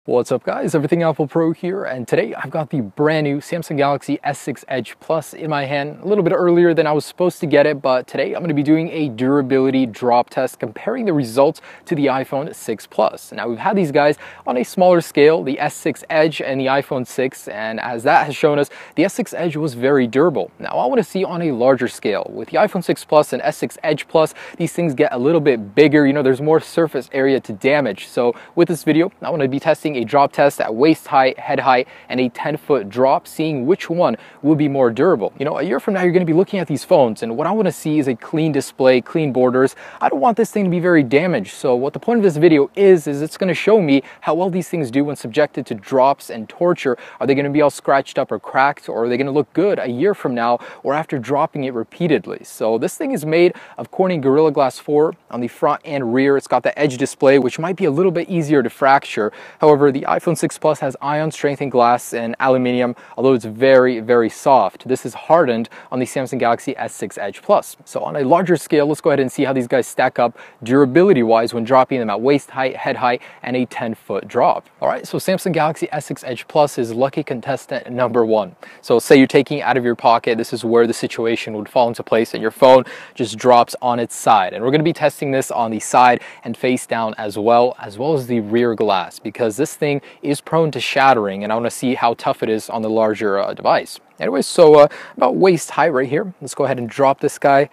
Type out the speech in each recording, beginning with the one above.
What's up guys, Everything Apple Pro here, and today I've got the brand new Samsung Galaxy S6 Edge Plus in my hand. A little bit earlier than I was supposed to get it, but today I'm going to be doing a durability drop test comparing the results to the iPhone 6 Plus. Now we've had these guys on a smaller scale, the S6 Edge and the iPhone 6, and as that has shown us, the S6 Edge was very durable. Now I want to see on a larger scale. With the iPhone 6 Plus and S6 Edge Plus, these things get a little bit bigger, there's more surface area to damage. So with this video, I want to be testing a drop test at waist height, head height, and a 10-foot drop, seeing which one will be more durable. A year from now, you're going to be looking at these phones, and what I want to see is a clean display, clean borders. I don't want this thing to be very damaged. So what the point of this video is it's going to show me how well these things do when subjected to drops and torture. Are they going to be all scratched up or cracked, or are they going to look good a year from now or after dropping it repeatedly? So this thing is made of Corning Gorilla Glass 4 on the front and rear. It's got the edge display, which might be a little bit easier to fracture. However, the iPhone 6 Plus has ion strengthened glass and aluminium, although it's very, very soft. This is hardened on the Samsung Galaxy S6 Edge Plus. So on a larger scale, let's go ahead and see how these guys stack up durability-wise when dropping them at waist height, head height, and a 10-foot drop. All right, so Samsung Galaxy S6 Edge Plus is lucky contestant number 1. So say you're taking it out of your pocket, this is where the situation would fall into place and your phone just drops on its side. And we're going to be testing this on the side and face down as well as the rear glass, because this thing is prone to shattering, and I want to see how tough it is on the larger device. Anyways, so about waist height right here, let's go ahead and drop this guy.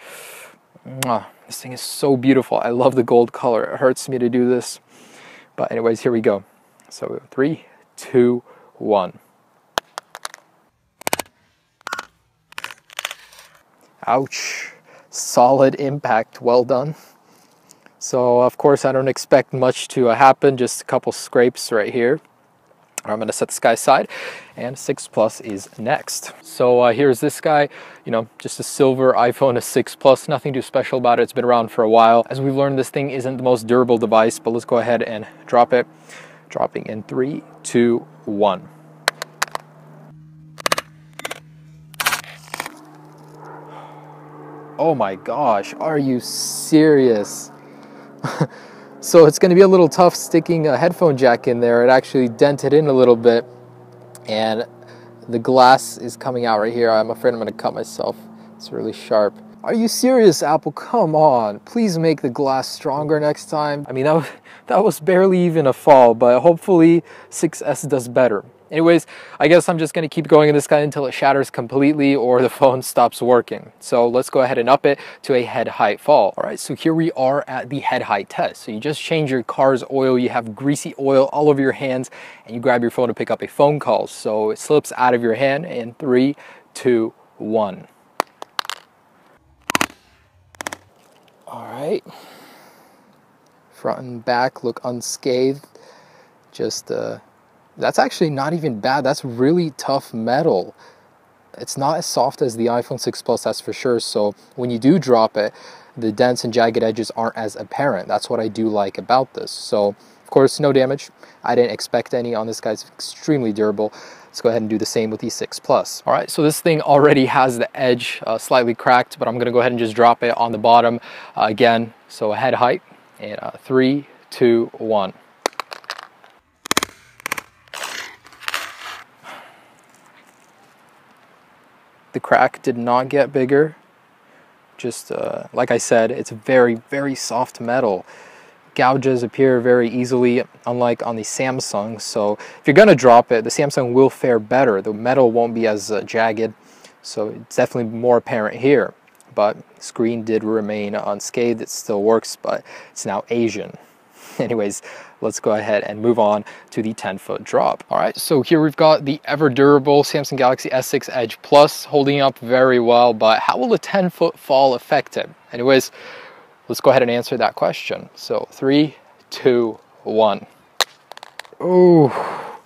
This thing is so beautiful. I love the gold color. It hurts me to do this, but anyways, here we go. So 3, 2, 1. Ouch. Solid impact. Well done. So of course I don't expect much to happen, just a couple scrapes right here. I'm going to set this guy aside, and 6 Plus is next. So here's this guy, just a silver iPhone 6 Plus, nothing too special about it. It's been around for a while. As we've learned, this thing isn't the most durable device, but let's go ahead and drop it. Dropping in 3, 2, 1. Oh my gosh, are you serious? So it's going to be a little tough sticking a headphone jack in there. It actually dented in a little bit, and the glass is coming out right here. I'm afraid I'm going to cut myself. It's really sharp. Are you serious, Apple? Come on. Please make the glass stronger next time. I mean, that was barely even a fall, but hopefully 6S does better. Anyways, I guess I'm just going to keep going in this guy until it shatters completely or the phone stops working. So let's go ahead and up it to a head height fall. All right, so here we are at the head height test. So you just change your car's oil, you have greasy oil all over your hands, and you grab your phone to pick up a phone call. So it slips out of your hand in 3, 2, 1. All right. Front and back look unscathed. That's actually not even bad. That's really tough metal. It's not as soft as the iPhone 6 Plus, that's for sure. So when you do drop it, the dents and jagged edges aren't as apparent. That's what I do like about this. So, of course, no damage. I didn't expect any on this guy. It's extremely durable. Let's go ahead and do the same with the 6 Plus. All right, so this thing already has the edge slightly cracked, but I'm going to go ahead and just drop it on the bottom again. So a head height, and 3, 2, 1. The crack did not get bigger. Just like I said, it's very, very soft metal. Gouges appear very easily, unlike on the Samsung. So if you're gonna drop it, the Samsung will fare better. The metal won't be as jagged, so it's definitely more apparent here. But the screen did remain unscathed. It still works, but it's now Asian. Anyways, let's go ahead and move on to the 10-foot drop. All right, so here we've got the ever-durable Samsung Galaxy S6 Edge Plus holding up very well, but how will a 10-foot fall affect it? Anyways, let's go ahead and answer that question. So 3, 2, 1. Oh.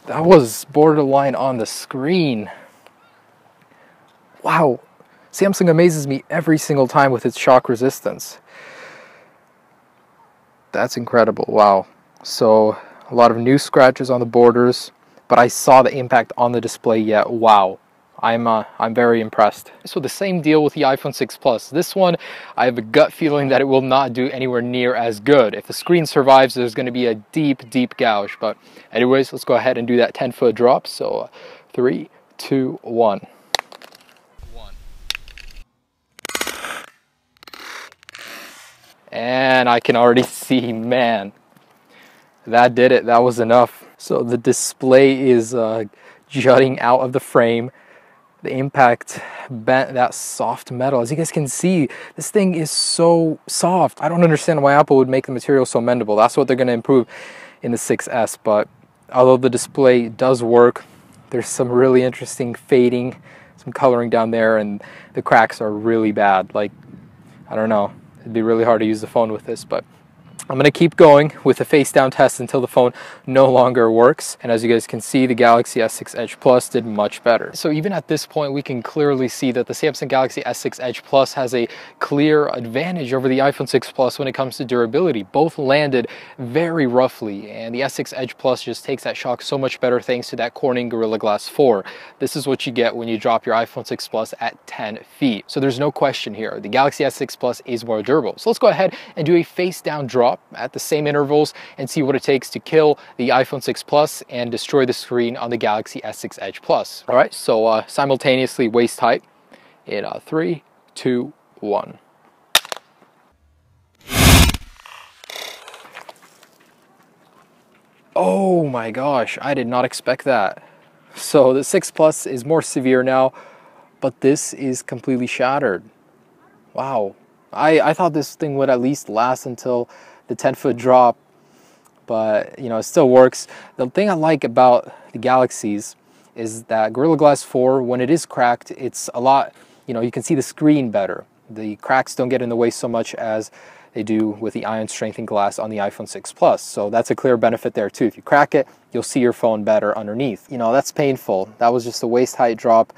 That was borderline on the screen. Wow. Samsung amazes me every single time with its shock resistance. That's incredible. Wow. So a lot of new scratches on the borders, but I saw the impact on the display yet. Wow. I'm very impressed. So the same deal with the iPhone 6 Plus. This one, I have a gut feeling that it will not do anywhere near as good. If the screen survives, there's going to be a deep gouge. But anyways, let's go ahead and do that 10-foot drop. So 3, 2, 1. And I can already see, man, that did it. That was enough. So the display is jutting out of the frame. The impact bent that soft metal. As you guys can see, this thing is so soft. I don't understand why Apple would make the material so mendable. That's what they're going to improve in the 6S. But although the display does work, there's some really interesting fading, some coloring down there, and the cracks are really bad. Like, I don't know. It'd be really hard to use the phone with this, but I'm going to keep going with the face down test until the phone no longer works. And as you guys can see, the Galaxy S6 Edge Plus did much better. So even at this point, we can clearly see that the Samsung Galaxy S6 Edge Plus has a clear advantage over the iPhone 6 Plus when it comes to durability. Both landed very roughly, and the S6 Edge Plus just takes that shock so much better thanks to that Corning Gorilla Glass 4. This is what you get when you drop your iPhone 6 Plus at 10 feet. So there's no question here. The Galaxy S6 Plus is more durable. So let's go ahead and do a face down drop at the same intervals and see what it takes to kill the iPhone 6 Plus and destroy the screen on the Galaxy S6 Edge Plus. All right, so simultaneously waist height in 3, 2, 1. Oh my gosh, I did not expect that. So the 6 Plus is more severe now, but this is completely shattered. Wow. I thought this thing would at least last until the 10-foot drop, but you know, it still works. The thing I like about the Galaxies is that Gorilla Glass 4, when it is cracked, it's a lot, you know, you can see the screen better. The cracks don't get in the way so much as they do with the ion strengthened glass on the iPhone 6 Plus. So that's a clear benefit there too. If you crack it, you'll see your phone better underneath. You know, that's painful. That was just a waist height drop,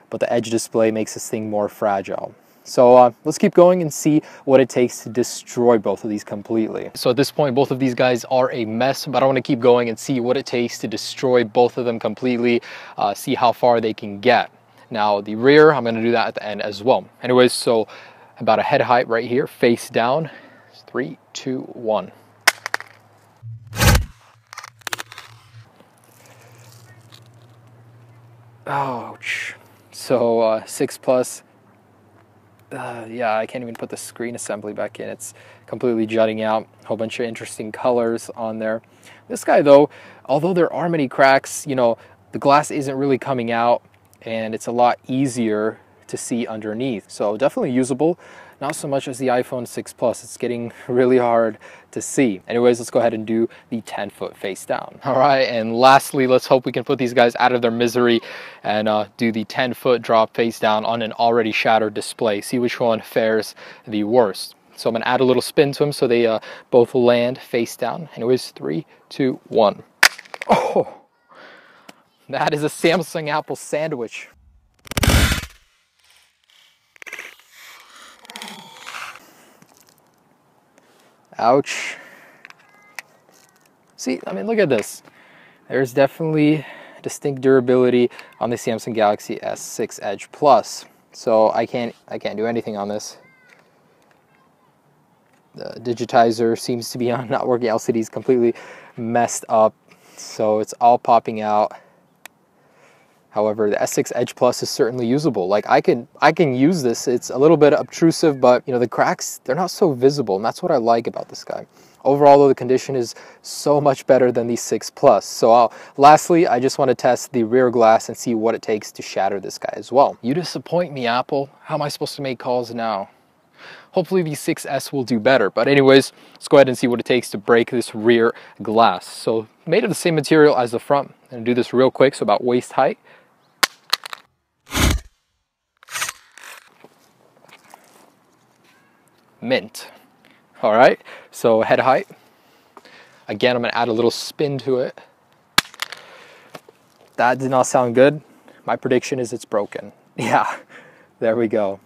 but the edge display makes this thing more fragile. So let's keep going and see what it takes to destroy both of these completely. So at this point, both of these guys are a mess, but I want to keep going and see what it takes to destroy both of them completely, see how far they can get. Now the rear, I'm going to do that at the end as well. Anyways, so about a head height right here, face down. 3, 2, 1. Ouch. So 6 Plus. Yeah, I can't even put the screen assembly back in. It's completely jutting out. A whole bunch of interesting colors on there. This guy though, although there are many cracks, you know, the glass isn't really coming out and it's a lot easier to see underneath. So definitely usable. Not so much as the iPhone 6 Plus. It's getting really hard to see. Anyways, let's go ahead and do the 10-foot face down. All right, and lastly, let's hope we can put these guys out of their misery and do the 10-foot drop face down on an already shattered display. See which one fares the worst. So I'm gonna add a little spin to them so they both land face down. Anyways, 3, 2, 1. Oh, that is a Samsung Apple sandwich. Ouch. See, I mean, look at this. There's definitely distinct durability on the Samsung Galaxy S6 Edge Plus. So I can't do anything on this. The digitizer seems to be on not working. LCD is completely messed up, so it's all popping out. However, the S6 Edge Plus is certainly usable. Like I can use this. It's a little bit obtrusive, but you know, the cracks, they're not so visible, and that's what I like about this guy. Overall, though, the condition is so much better than the 6 Plus. So lastly, I just want to test the rear glass and see what it takes to shatter this guy as well. You disappoint me, Apple. How am I supposed to make calls now? Hopefully the 6S will do better. But anyways, let's go ahead and see what it takes to break this rear glass. So made of the same material as the front. I'm going to do this real quick, so about waist height. Mint. All right, so head height. Again, I'm gonna add a little spin to it. That did not sound good. My prediction is it's broken. Yeah, there we go.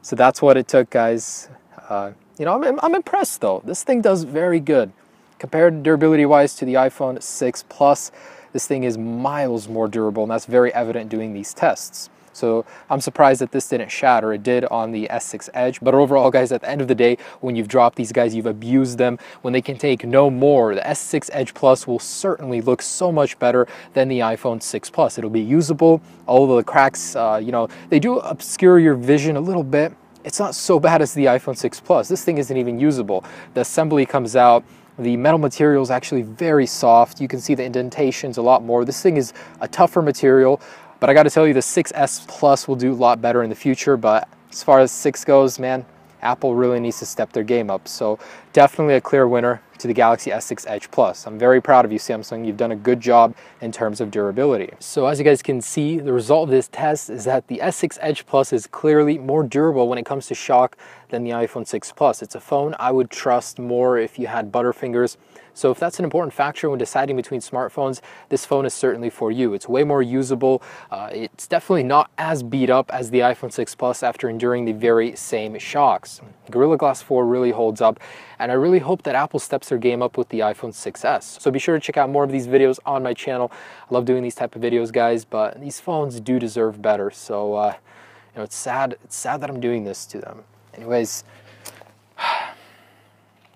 So that's what it took, guys. You know, I'm impressed though. This thing does very good. Compared durability-wise to the iPhone 6 Plus, this thing is miles more durable, and that's very evident doing these tests. So I'm surprised that this didn't shatter. It did on the S6 Edge. But overall, guys, at the end of the day, when you've dropped these guys, you've abused them. When they can take no more, the S6 Edge Plus will certainly look so much better than the iPhone 6 Plus. It'll be usable. All of the cracks, you know, they do obscure your vision a little bit. It's not so bad as the iPhone 6 Plus. This thing isn't even usable. The assembly comes out. The metal material is actually very soft. You can see the indentations a lot more. This thing is a tougher material. But I got to tell you, the 6S Plus will do a lot better in the future. But as far as 6 goes, man, Apple really needs to step their game up. So definitely a clear winner to the Galaxy S6 Edge Plus. I'm very proud of you, Samsung. You've done a good job in terms of durability. So as you guys can see, the result of this test is that the S6 Edge Plus is clearly more durable when it comes to shock than the iPhone 6 Plus. It's a phone I would trust more if you had butterfingers. So if that's an important factor when deciding between smartphones, this phone is certainly for you. It's way more usable. It's definitely not as beat up as the iPhone 6 Plus after enduring the very same shocks. Gorilla Glass 4 really holds up, and I really hope that Apple steps their game up with the iPhone 6S. So be sure to check out more of these videos on my channel. I love doing these type of videos, guys, but these phones do deserve better. So you know, it's sad that I'm doing this to them. Anyways,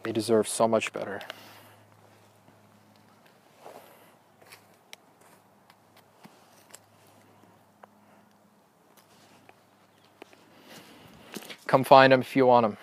they deserve so much better. Come find them if you want them.